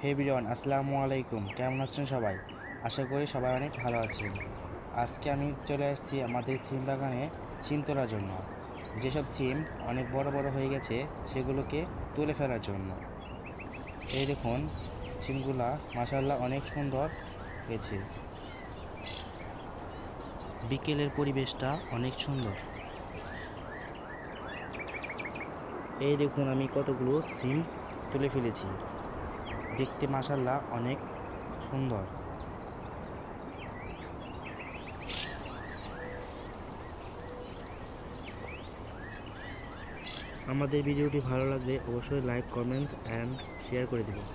হে everyone, আসসালামু আলাইকুম। কেমন আছেন সবাই? আশা করি সবাই অনেক ভালো আছেন। আজকে আমি চলে আসছি আমাদের সিম বাগানে সিম তোলার জন্য। যেসব সিম অনেক বড় বড় হয়ে গেছে সেগুলোকে তুলে ফেলার জন্য। এই দেখুন, সিমগুলা মাশাআল্লাহ অনেক সুন্দর হয়েছে। বিকেলের পরিবেশটা অনেক সুন্দর। এই দেখুন, আমি কতগুলো সিম তুলে ফেলেছি। দেখতে মাশাআল্লাহ অনেক সুন্দর। আমাদের ভিডিওটি ভালো লাগলে অবশ্যই লাইক, কমেন্টস অ্যান্ড শেয়ার করে দিবেন।